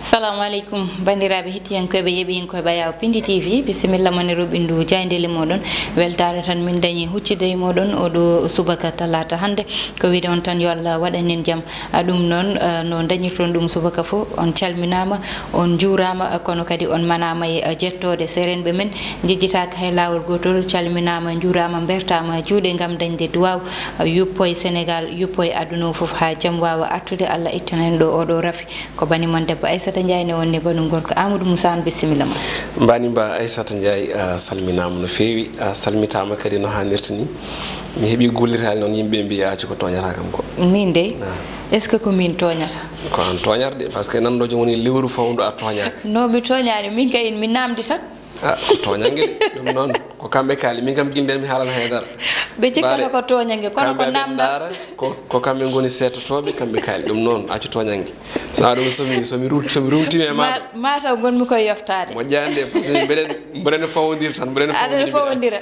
Assalamu alaikum bandiraɓe hettiyankoɓe yeɓinkoɓe Bayaw Pindi TV bisimilla moon e roɓindu jaydeli moɗon weltare tan min dañi huccide e moɗon oɗo subaka talata hande ko wiide on tan yo Allah waɗanen jaam ɗum noon no dañirton ɗum subaka fo on calminama on juurama kono kadi on manama e jettode serenɓe men jejjitaka hay lawol gotol calminama juurama bertama juuɗe gam dañde duwaw yuppo e Sénégal yuppo e aduna o foof ha jaam wawa artude Allah ittanen ɗo oɗo rafi ko banimon debbo Aissata Ndiaye ne wonne banum gorko Amadou Moussa bisimilla ma mbani ba Aissata Ndiaye salminama no feewi salmitama kadi no hannirta ni mi heeɓi gollirali noon yimɓe mbi aci ko toñata kam ko min de est ce que ko min toñata ko an toñarde par ce que nanɗo jom woni lewru fawdu a toñade no mi toñani min kay mi namdi tan ko toñangue de ɗum noon ko kamɓe kaali min kam guilden mi haalana haydara ɓe cikkano ko toñangue kono ko namdara ko kamɓe goni settotoɓe kamɓe kaali ɗum noon accu toñangue sa ɗum somi rumtimi e mataw gonmi koye yoftade moƴƴande par ce que mbeɗene fawodir tan aɗane fawodira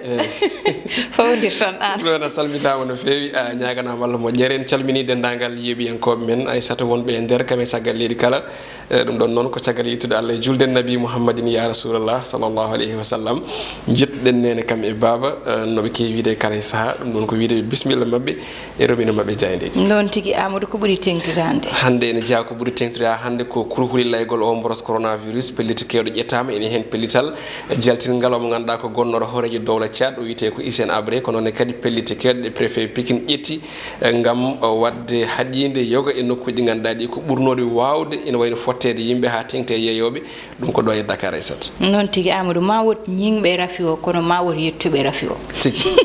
fawodir tan an ɗum a salmitama no feewi ñaganama Allah moƴƴere en calmini dendagal yeeɓiyankoɓe men Aissata wonɓe e nder kam e caggal leydi kala ɗum ɗon noon ko caggal yettude Allah e julde nabi Mouhammadine ya Rasulallah sallllahu alayhi wa sallam jetɗen nene kam e baba noɓe kewi wiide e kala saaha ɗum ɗon ko wiide bisimilla mabɓe e robine mabɓe jaydeji noon tigui Amadou ko ɓuuri tengtudande hande ene jeeya ko ɓuuri tengtude hande ko kurhuli laygol o mboros coronavirus pelliti kewɗo ƴettama ene hen pellital jaltingal o mo ganduɗa ko gonnoɗo horejo dowla Thiat o wiyete ko Hissène Habré ko noon kadi pelliti kewɗe préfet Pikine ƴetti gam wadde haɗide yoga e nokkuji ɗi ganduɗa ɗi ko ɓurnode wawde ene wayno fottede yimɓe ha tengte yeeyoɓe ɗum ko ɗo e Dakar Aissata noon tigui Amadou ma wot ñingɓe rafi o kono ma wot yettuɓe rafi o tigui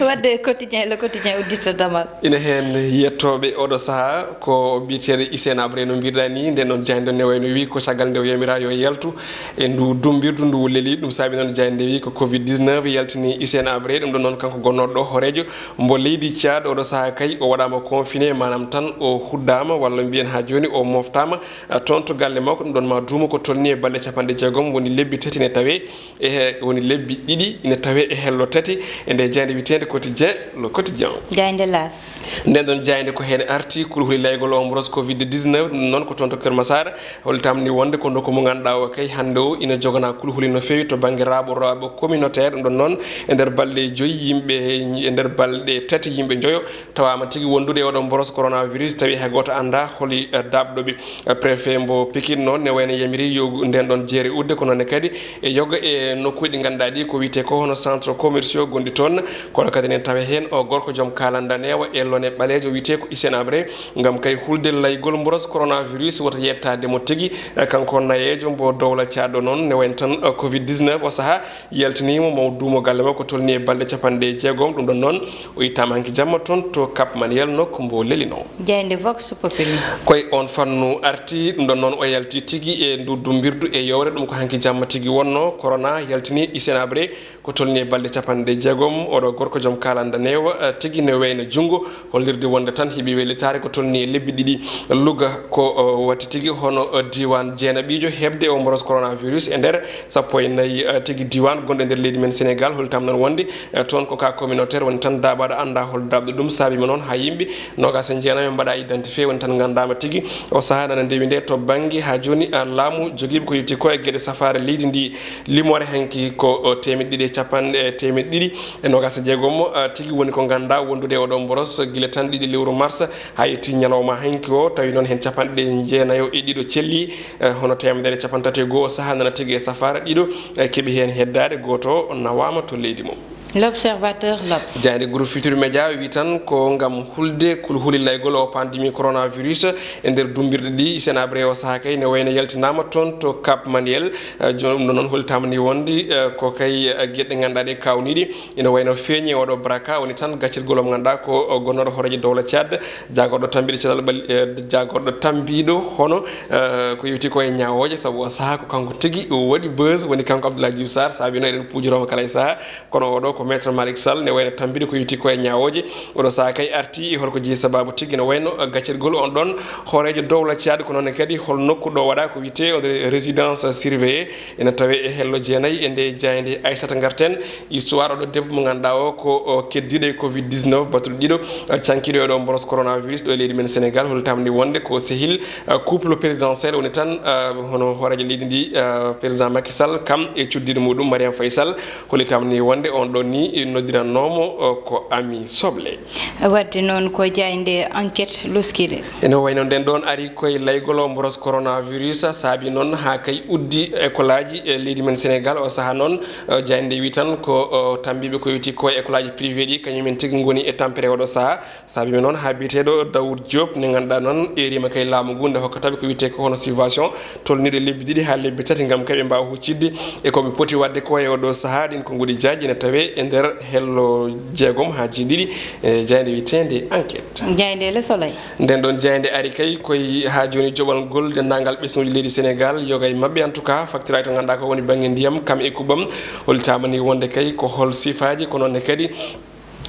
wadde quotidien le quotidien udditta damal ina hen yettoɓe oɗo saaha ko biyeteɗo Hissène Habré no mbiɗa ni nden noon jayde ne wayno wi ko caggal nde o yamira yo yaltu e ndu dumbirdu ndu leeli ɗum saabi noon jayde wi ko covid 19 yaltini Hissène Habré ɗum ɗon noon kanko gonnoɗo ɗo horejo mbo leydi Thiat oɗo saaha kay o waɗama confiné manam tan o huddama walla mbiyen ha joni o moftama toon to galle makko ɗum ɗon ma duuma ko tolni e balɗe 60 woni lebbi tati ne tawe e woni lebbi ɗiɗi ne tawe e hello tati e nde jayde witede quotidien le quotidien jayde las nden ɗon jayde ko hen arti kurhuli laygol o mboros covid 19 ɗum noon ko toon to Keur Massar holtamni wonde ko nokku mo ganduɗa o kay hande o ina jogana kurhuli no fewi to banggue raɓo communautaire ɗum ɗon noon e nder balɗe joyyi yimɓe e nder balɗe tati yimɓe joyo tawama tigui wondude e oɗo mboros coronavirus tawi hay goto anda holi dabɗoɓe préfet mbo Pikine noon ne wayno yamiri yo nden ɗon jeere udde ko noonne kadi e yoga e nokkuji ɗi ganduɗa ɗi ko wiyete ko hono centre commerciaux gonɗi toon kono kadi nen tawa hen o gorko joom kalandanewa e lone ɓalejo wiyete ko Hissène Habré gam kay hulde laygol mboros coronavirus wota yettademo tigui kanko nayejo mbo dowla Thiat ɗo noon ne wayno tan covid 19 o saaha yaltinimo mo duumo galle makko tolni e balɗe 60 ɗum ɗon noon o ittama hanki jamma toon to Cap Manuel nokko mbo lelino jayde vox populi koye on fannu arti ɗum ɗon noon o yalti tigui e ndu dumbirdu e yowre ɗum ko hanki jamma tigui wonno corona yaltini Hissène Habré ko tolni e balɗe 60 oɗo gorko joom kalandanewa tigui ne wayno junggo hollirde wonde tan heeɓi welitare ko tolni e lebbi ɗiɗi Louga ko watti tigui hono diwan jeenaɓijo hebde o mboros coronavirus e nder 14 tigui diwan gonɗo e nder leydi men Sénégal holtam noon wonde toon ko cas communautaire woni tan dabaɗo anda hol dabɗo ɗum saabima noon ha yimɓe nogas e jeenaɓe mbaɗa identifié woni tan gandama tigui o saaha nana ndewi nde to banggue ha joni laamu joguiɓe ko yetti ko e gueɗe safare leydi ndi limore hanki ko temedde ɗiɗi e nogas e jeegom tigui woni ko ganda wondude oɗo mboros guila tan ɗiɗi lewru mars ha yetti ñalawma hanki o tawi noon hen 90 celli hono 130 o saaha nana tigui e safara ɗiɗo keeɓi hen heddade goto nawama to leydi mum l'observateur l'Obs jayde groupe Futurs Médias wi tan ko gam hulde huli laygol o pandémie coronavirus e nder dumbirɗe ɗi Hissène Habré o saaha kay ne wayno yaltinama toon to Cap Manuel ɗum ɗon noon holtama ni wonde ko kay gueɗɗe ganduɗa ɗe kawniɗi ina wayno feeñi oɗo braka woni tan gaccirgol o mo ganduɗa ko gonnoɗo horejo dowla Thiat jagorɗo tambiɗo cellal jagorɗo tambiɗo hono ko yewti ko e ñawoje saabu o saaha ko kanko tigui waɗi buzz woni kanko Abdoulaye Diouf Sarr saabino eɗen pujoroma kala e saaha kono oɗo ko ko maître Malick Sall ne wayno tambide ko yiti koye ñawoje oɗo saha kay arti holko jeeyi sababu tigui ne wayno gaccetgol on ɗon hoorejo dowla ciade ko noon kadi hol nokku ɗo waɗa ko wiyete résidence surveillée ene tawe e hello jeenayyi e nde jayde Aissata Garten histoire oɗo debbo mo ganduɗa o ko keddiɗo e covid 19 batuɗo ɗiɗo cankiɗo e ɗo mboros coronavirus ɗo e leydi men Sénégal holtamni wonde ko sehil couple présidentiel woni tan hono hoorejo leydi ndi président Macky Sall kam e cuddiɗo muɗum Mariame Faye Sall holitamni wonde on ɗon ni noddirannomo ko Ami Soble wadde noon ko jayde enquête luskiɗe ene wayno nden ɗon ari koye laygolo mboros coronavirus saabi noon ha kay uddi école aji e leydi men Sénégal o saaha noon jayde wi tan ko tambiɓe ko witi koye école aji privé ɗi kañumen tigui goni e tampere oɗo saaha saabi noon ha biteɗo Daoud Diop ne ganduɗa noon erima kay laamu ngu nde hokkataɓe ko wite ko hono subvention tolniɗo lebbi ɗiɗi ha lebbi tati gam kaɓe mbawa huccidde e koɓe poti wadde ko e oɗo saaha ɗin ko guɗi jaji ne tawe e nder hello jeegom ha jiɗiɗi e jayde witende enquête jayde Le Soleil nden ɗon jayde ari kay koye ha joni joɓalngol dendagal ɓesnuji leydi Sénégal yoga e mabɓe en tout cas facturage to ganduɗa ko woni banggue ndiyam kam e kuɓam holtamani wonde kay ko hol sifaji ko noonne kadi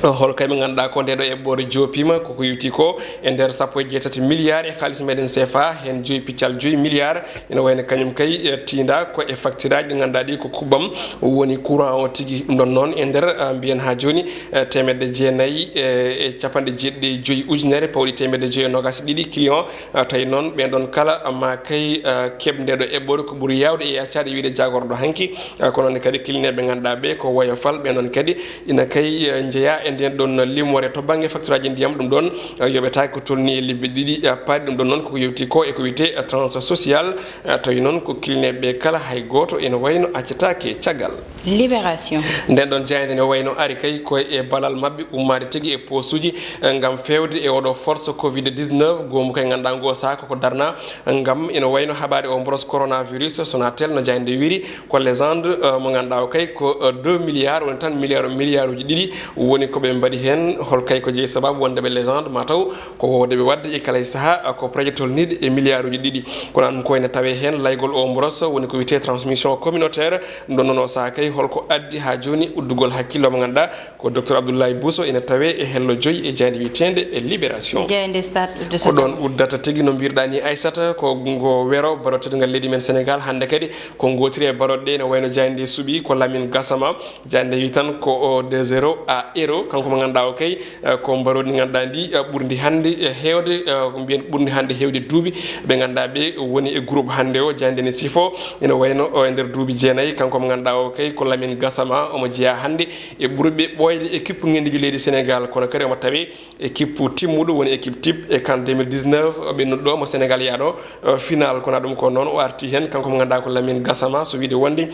hol kay ɓe ganduɗa ko ndeɗo eɓɓore jopima koko yewti ko e nder 17 milliards e halis meɗen CFA hen 2,5 milliards ene wayno kañum kay tinda ko e facture aji ɗi ganduɗa ɗi ko kuɓam woni courant o tigui ɗum ɗon noon e nder mbiyen ha joni temedde jeenayyi e capanɗe jeeɗiɗi joyyi ujunere pawɗi temedde joyyi e nogas ɗiɗi client tawi noon ɓen ɗon kala ma kay keɓ ndeɗo eɓɓore ko ɓuuri yawde e yaccade wiide jagorɗo hanki ko noon kadi clineɓe ganduɗa ɓe ko woyofal ɓen ɗon kadi ina kay jeeya e nden ɗon limore to banggue facture aji ndiyam ɗum ɗon yoɓetaki ko tolni e lebbi ɗiɗi paadi ɗum ɗon noon koko yewti ko eko wiyete transport social tawi noon ko clineɓe kala hay goto ene wayno accetake caggal libération nden ɗon jayde ne wayno ari kay koye e balal mabɓe ummade tigui e poste uji gam fewde e oɗo force covid 19 gomu kay ganduɗa go saaha koko darna gam ene wayno haɓade o mboros coronavirus Sonatel no jayde wiri ko légende mo ganduɗa o kay ko 2 milliards woni tan milliard uji ɗiɗi woni koɓe mbaɗi hen hol kay ko jeeyi sababu wondeɓe légende mataw ko wowdeɓe wadde e kala saaha ko projet tolniɗe e milliard uji ɗiɗi kono an koyne tawe hen laygol o mboros woni ko wiyete transmission communautaire ɗum ɗon noon o saaha kay holko addi ha joni uddugol hakkille mo ganduɗa ko docteur Abdoulaye Bousso ene tawe e hello joyyi e jayde witende e libération jayde stade ko ɗon uddata tigui no mbirɗa ni Aissata ko go wero barotegal leydi men Sénégal hande kadi ko gotiri e baroɗe ɗe ne wayno jayde suuɓi ko Lamine Gassama jayde wi tan ko de 0 à héros kanko mo ganduɗa o kay ko mbarodi ganduɗa ndi ɓurdi hande hewde ko mbiyen ɓurdi hande hewde duuɓi ɓe ganduɗa ɓe woni e groupe hande o jayde ne sifo ene wayno e nder duuɓi jeenayyi kanko mo ganduɗa o kay ko Lamine Gassama omo jeeya hande e ɓurɓe ɓoyde équipe ngendiji leydi Sénégal kono kadi omo tawi équipe timmuɗo woni équipe type e kan 2019 ɓennuɗo mo Sénégal yaɗo final kono ɗum ko noon o arti hen kanko mo ganduɗa ko Lamine Gassama so wiide wonde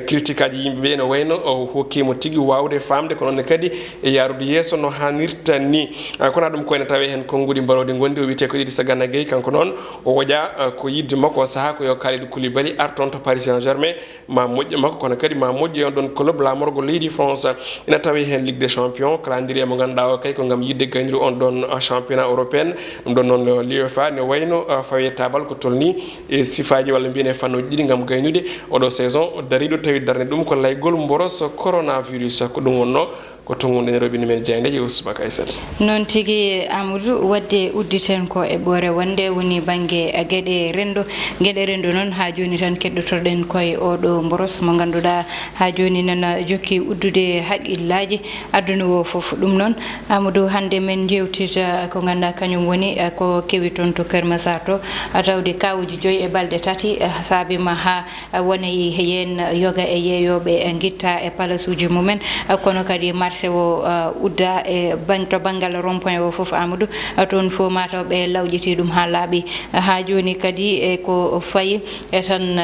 critique aji yimɓeɓe ene wayno o hokkimo tigui wawde famde ko noon kadi e yarude yesso no hanirta ni kono ɗum koyne tawe hen konngudi mbarodi gondi o wiyete ko Idrissa Gana Gueye kanko noon o woƴa ko yidde makko o saaha ko yo Kalidou Koulibaly arton to Paris Saint-Germain ma moƴƴe makko kono kadi ma moƴƴe on ɗon club lamorgo leydi France ina tawi hen Ligue des Champions calendrier mo ganduɗa o kay ko gam yidde gayniri on ɗon championnat européen ɗum ɗon noon l'UEFA ne wayno fawi tabal ko tolni e sifaji walla mbiyene fannuji ɗiɗi gam gaynude oɗo saison dariɗo tawi darne ɗum ko laygol mboros coronavirus ko ɗum wonno ko tongude robi numen jeyde je Ousmane Aissata non tigi Amadou wadde udditen ko e ɓoore wonde woni banggue gueɗe rendo noon ha joni tan keddotoɗen koye oɗo mboros mo ganduɗa ha joni nana jokki uddude haqqillaji aduna o foof ɗum noon Amadou hande men jewtita ko ganduɗa kañum woni ko kewi toon to Keur Massar to tawde kawuji 5 e balɗe 3 saabima ha woni yen yoga e yeeyoɓe guitta e palace uji mumen kono kadi marché o udda e to banggal rond point o foof Amadou toon fo mataw ɓe lawƴiti ɗum ha laaɓi ha joni kadi e ko fayi e tan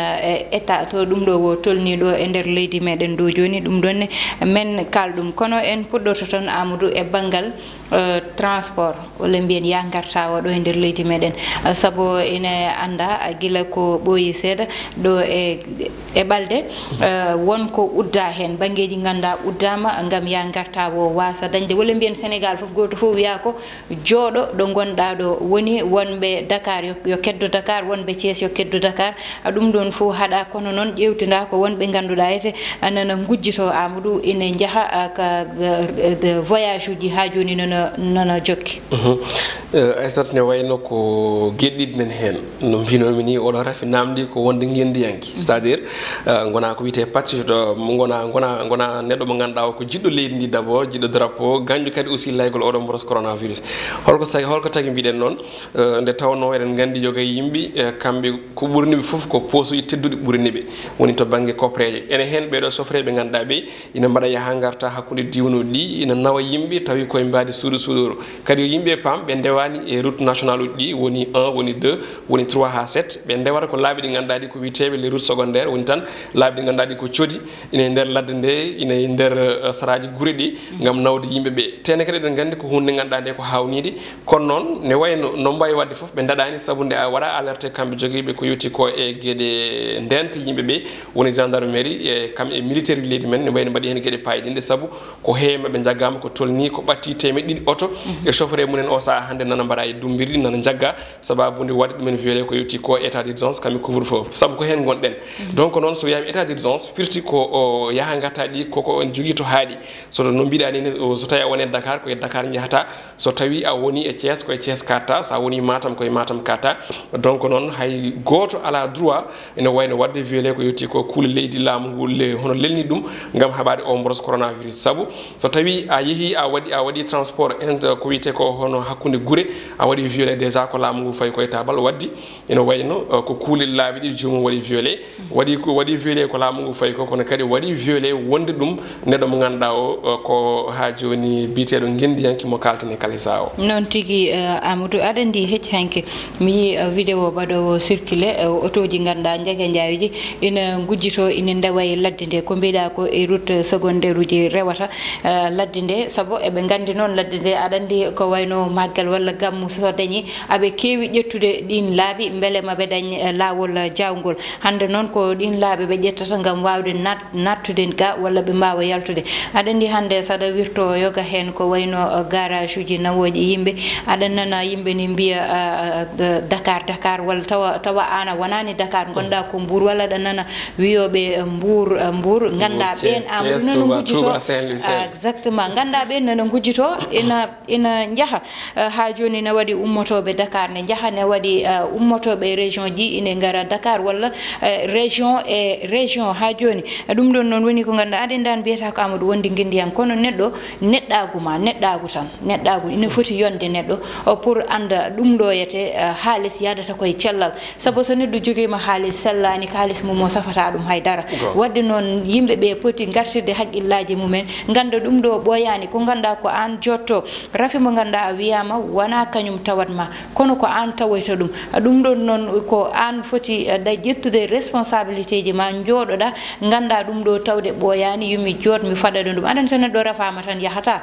état to ɗum ɗo wo tolniɗo e nder leydi meɗen do joni ɗum ɗonne men kalɗum kono en puɗɗoto tan Amadou e banggal transport walla mbiyen yangarta o ɗo e nder leydi meɗen sabu ene anda gila ko ɓooyi seeɗa ɗo e ɓalde wonko udda hen banggueji ganduɗa uddama gam yangarta o wasa dañde walla mbiyen Sénégal foof goto fof wiya ko jooɗo ɗo gonɗa ɗo woni wonɓe Dakar yo keddo Dakar wonɓe Thiès yo keddo Dakar ɗum ɗon fof haɗa kono noon ƴewtida ko wonɓe ganduɗa ete nana gujjito Amadou ine jaaha ka voyage uji ha joni nana jokki Aissata ne wayno ko gueɗɗiɗi nen hen no mbinomi ni oɗo rafi namdi ko wonde guendiyanki c'est à dire gona ko wiyete patriote gona neɗɗo mo ganduɗa o ko jiɗɗo leydi ndi d' abord jiɗɗo drapeau gañƴo kadi aussi laygol oɗo mboros coronavirus holko tagui mbiɗen noon nde tawno eɗen gandi jogay yimɓe kamɓe ko ɓurniɓe foof ko posuji tedduɗi ɓurniɓe woni to banggue copreje ene hen ɓeɗo sofreɓe ganduɗa ɓe ina mbaɗa yaha garta hakkude diwnuji ɗi ina nawa yimɓe tawi koye mbadi suuɗo kadi yimɓe pam ɓe ndewani e route national uji ɗi woni 1 woni 2 woni 3 ha 7 ɓe ndewata ko laabi ɗi ganduɗa ɗi ko witeɓe les routes secondaire woni tan laabi ɗi ganduɗa ɗi ko coodi ina nder ladde nde ina nder saraji guure ɗi gam nawde yimɓeɓe tene kadi eɗen gandi ko hunde ganduɗa nde ko hawnide kono noon ne wayno no mbawi wadde foof ɓe daɗani saabu nde a waɗa alerté kamɓe joguiɓe ko yetti ko e gueɗe ndenka yimɓeɓe woni gendarmerie e kamɓe militaire uji leydi men ne wayno mbaɗi hen gueɗe payɗinde saabu ko heewi ɓe jaggama ko tolni ko ɓatti temeɗɗe ɗiɗi auto e chauffeur munen o saaha hande nana mbaɗa e dumbirɗi nana jagga sababude wadde ɗumen violé ko yetti ko état d' urgence kamɓe couvre feu saabu ko hen gonɗen donc noon so wiyama état d' urgence firti ko yaaha gatta ɗi koko en jogui to haaɗi so no mbiɗani ni so tawi a woni e Dakar koye Dakar jahata so tawi a woni e Thiès koye Thiès katta sa woni Matam koye Matam katta donc noon hay goto ala droit ene wayno wadde violé ko yetti ko kuule leydi laamu ngu hono lelni ɗum gam haɓade o mboros coronavirus saabu so tawi a yeehi a waɗi transport ko wiyete ko hono hakkude guure a waɗi violé déjà ko laamu ngu fayi koye tabal waddi ene wayno ko kuule laabi ɗiɗi jomum waɗi violé waɗi violé ko laamu ngu fayi ko kono kadi waɗi violé wonde ɗum neɗɗo mo ganduɗa o ko ha joni biteɗo guendiyanki mo kaltani kalisa o noon tigui Amadou aɗa andi hecci hanke mi yi vidéo baɗowo circulé auto ji ganduɗa jague jawiji ina gujjito ina ndewa e ladde nde ko mbiɗa ko e route secondaire uji rewata ladde nde saabu eɓe gandi noon ladde nde aɗa andi ko wayno maggal walla gammu so dañi aɓe kewi ƴettude ɗin laabi beele maɓe dañ lawol jawgol hande noon ko ɗin laabi ɓe ƴettata gam wawde nattude ga walla ɓe mbawa yaltude aɗa andi hande saɗa wirto yoga hen ko wayno garage uji nawoji yimɓe aɗa nana yimɓe ni mbiya Dakar walla tawa ana wonani Dakar gonɗa ko Mbour walla aɗa nana wiyoɓe Mbour ganda ɓen Amadou nana gujjito exactement ganda ɓen nana gujjito ina jaaha ha joni ne waɗi ummotoɓe Dakar ne jaaha ne waɗi ummotoɓe région ji ine gara Dakar walla région ha joni ɗum ɗon noon woni ko ganduɗa aɗa ndan mbiyata ko Amadou wondi guendiyan kono neɗɗo neɗɗagu tan ina foti yonde neɗɗo pour anda ɗum ɗo yete haalis yadata koye cellal saabu so neɗɗo joguima haalis sellani ko haalis mum o safata ɗum haydara wadde noon yimɓeɓe poti gartirde haqqillaji mumen ganda ɗum ɗo ɓoyani ko ganduɗa ko an jotto rafi mo ganduɗa a wiyama wona kañum tawatma kono ko an tawoyta ɗum ɗon noon ko an foti ƴettude responsabilité ji ma jooɗoɗa ganda ɗum ɗo tawde ɓoyani yumi joot mi faɗaɗo ɗum aɗan so neɗɗo rafama tan yahata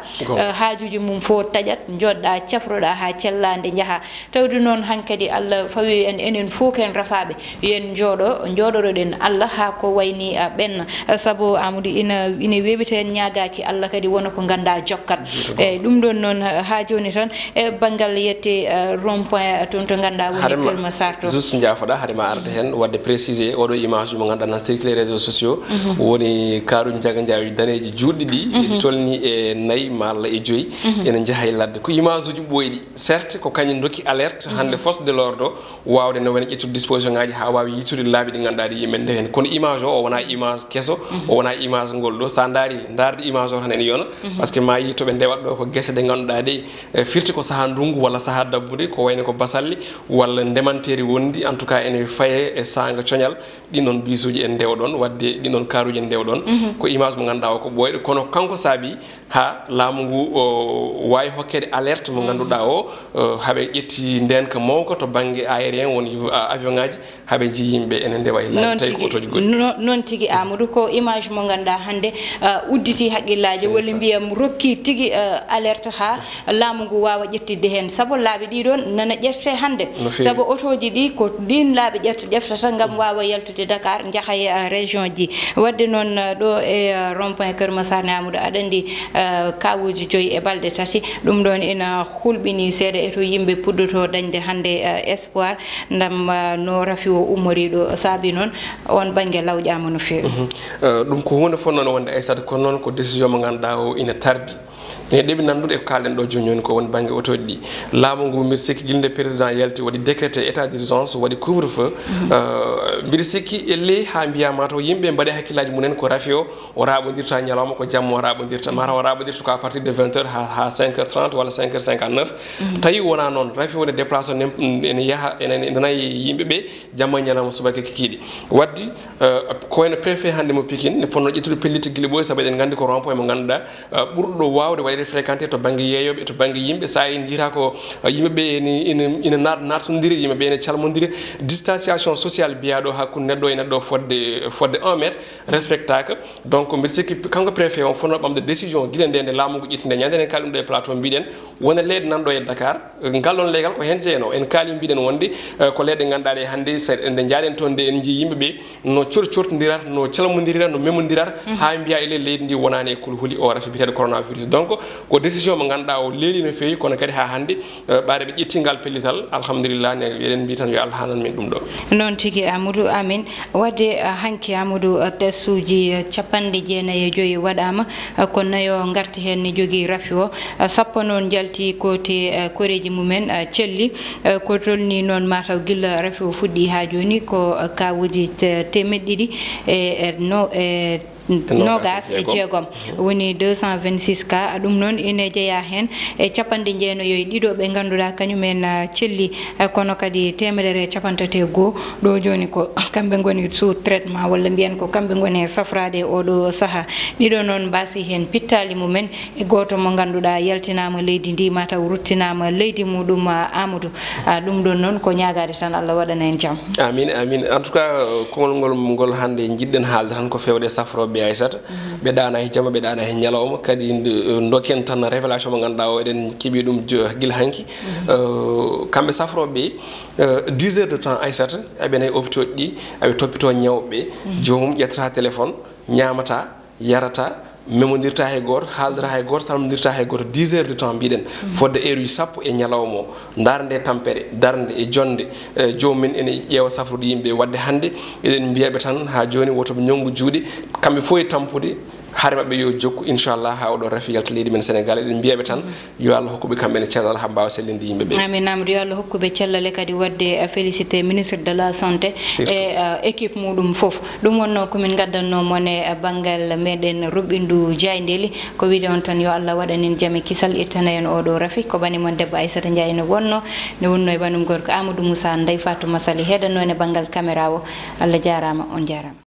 haajuji mum fo taƴat joɗɗa cafroɗa ha cellade jaaha tawde noon hankkadi Allah fawi en enen fof ken rafaɓe yen jooɗoroɗen Allah ha ko wayni ɓenna saabu Amadou ina weɓita en ñagaki Allah kadi wona ko ganda jokkat eyyi ɗum ɗon noon ha joni tan e banggal yette rond point toon to ganda woni kelma sarto juste jaafoɗa haadema arde hen wadde précisé oɗo image mo ganduɗa nan circulé réseaux sociaux woni kaaru jaga jawi daneji juɗɗi ɗi tolni e 4 malla e 5 ene jaaha e ladde ko image uji ɓoyɗi certes ko kañum dokki alerte hande force de l'ordre wawde no wone ƴettude disposition ngaji ha wawi yittude laabi ɗi ganduɗa ɗi yimɓe nde hen kono image o wona image kesso o wona image ngol ɗo sa daari darde image o tan ene yona par ce que ma yi toɓe ndewat ɗo ko guesse ɗe ganduɗa ɗe firti ko saaha ndungu walla saaha dabbude ko wayno ko basalle walla ndemanteri wondi en tout cas ene faye e sanga coñal ɗinon bisuji en ndewa ɗon wadde ɗinon karuji en ndewa ɗon ko image mo ganduɗa o ko ɓoyɗo kono kanko saabi ha laamu ngu wawi hokkede alerte mo ganduɗa o haɓe ƴetti ndenka mawko to banggue aérien woni avion ngaji haɓe jii yimɓe ene ndewa e laabi tawi ko otoji goɗɗi noon tigui Amadou ko image mo ganduɗa hande udditi haqqillaji walla mbiyam rokki tigui alerte alerte ha laamu ngu wawa ƴettidde hen sabu laaɓi ɗiɗon nana ƴette hande sabu otoji ɗi ko ɗin laaɓi ƴeftata gam wawa yaltude Dakar jaaha e région ji wadde noon ɗo e rond point Keur Massar Amadou aɗa andi kawuji 5 e balɗe 3 ɗum ɗon ina hulɓini seeɗa e to yimɓe puddoto dañde hande espoir ndam no rafi o ummoriɗo saabi noon on banggue lawƴama no fewi ɗum ko hunde fof noon wonde Aissata kono noon ko décision mo ganduɗa o ina tardi ene ɗeɓi nandude eko kalɗen ɗo joni ko woni banggue otoji ɗi laamu ngu mbiɗa sikki guilde président yalti waɗi décrété état d'urgence waɗi couvre feu mbiɗa sikki elle ha mbiyama to yimɓe mbaɗi hakkillaji mumen ko rafi o raɓodirta ñalawma ko jamma o raɓodirta mata o raɓodirta ko à partir de 20h ha 5h30 walla 5h59 tawi wona noon rafi woni déplacé ene yaaha ene nayi yimɓeɓe jamma e ñalawma subaka kikiɗi waddi ko wayno préfet hande mo Pikine ne fonno ƴettude pelliti guila ɓoy saabu eɗen gandi ko rond point mo ganduɗa ɓurɗo wawde waɗede fréquenté to banggue yeeyoɓe to banggue yimɓe sa en jiyata ko yimɓeɓe ina natodiri yimɓeɓe ene calmodiri distanciation sociale biyaɗo hakkude neɗɗo e neɗɗo fodde 1 métre respectaka donc mbiɗa sikki kanko préfet on fonno ɓamde décision guila nde laamu ngu ƴettinde ñande en kaali ɗum ɗo e plateau mbiɗen wona leyɗe nanɗo e Dakar ngal ɗon leygal ko hen jeeyano en kaali mbiɗen wonde ko leyɗe ganduɗa ɗe hannde nde jaaɗen toon nde en jii yimɓeɓe no corcodirat no calmodirat no memodirat ha mbiya ele leydi ndi wonani e kulhuli o rafi biteɗo coronavirus donc ko décision mo ganduɗa o leeli no fewi kono kadi ha hannde ɓaade ɓe ƴettingal pellital alhamdulillah ne eɗen mbi tan yo Allah hanan min ɗum ɗo noon tigui Amadou amin wadde hanki Amadou test uji 95 waɗama ko nayo garti hen ne jogui rafi o sappo noon jalti kote koreji mumen celli ko tolni noon mataw guila rafi o fuɗɗi ha joni ko kawuji temeɗɗiɗi e nogas e jeegom woni 226 cas ɗum noon ine jeeya hen e 90 ɓe ganduɗa kañumen celli kono kadi 131 ɗo joni ko kamɓe goni sous traitement walla mbiyen ko kamɓe goni safrade oɗo saaha ɗiɗo noon mbasi hen pittali mumen e goto mo ganduɗa yaltinama leydi ndi mataw ruttinama leydi muɗum Amadou ɗum ɗon noon ko ñagade tan Allah waɗana en jaam amin amin en tout cas kongol ngol hande jiɗɗen haalde tan ko fewde safroɓe Aissata ɓe ɗana he jamma ɓe ɗana he ñalawma kadi dokken tan révélation mo ganduɗa o eɗen keeɓi ɗum guila hanki kamɓe safroɓe 10 heures de temps Aissata eɓe nayi hôpitaux ɗi eɓe toppito ñawɓeɓe jomum ƴettata téléphone ñamata yarata memodirta hay goto haaldata hay goto salmodirta hay goto 10 heures de temps mbiɗen fodde heure uji sappo e ñalawma o darde tampere darde e jonde jomumen ene ƴeewa safrude yimɓe wadde hannde eɗen mbiyaɓe tan ha joni wotoɓe ñongu juuɗe kamɓe fof e tampude haare mabɓe yo jokku inchallah ha oɗo rafi yalta leydi men Sénégal eɗen mbiyaɓe tan yo Allah hokkuɓe kamɓene cellal ha mbawa sellinde yimɓeɓe amin Amadou yo Allah hokkuɓe cellal kadi wadde félicité ministre de la santé e équipe muɗum foof ɗum wonno komin gaddannomon e banggal meɗen Roɓindu Diaydeli ko wiide on tan yo Allah waɗanin jaame kisal ittana en oɗo rafi ko banimon debbo Aissata Ndiaye ne wonno e banum gorko Amadou Moussa Ndeye Fatou Massaly heɗanno e banggal caméra o Allah jarama on jarama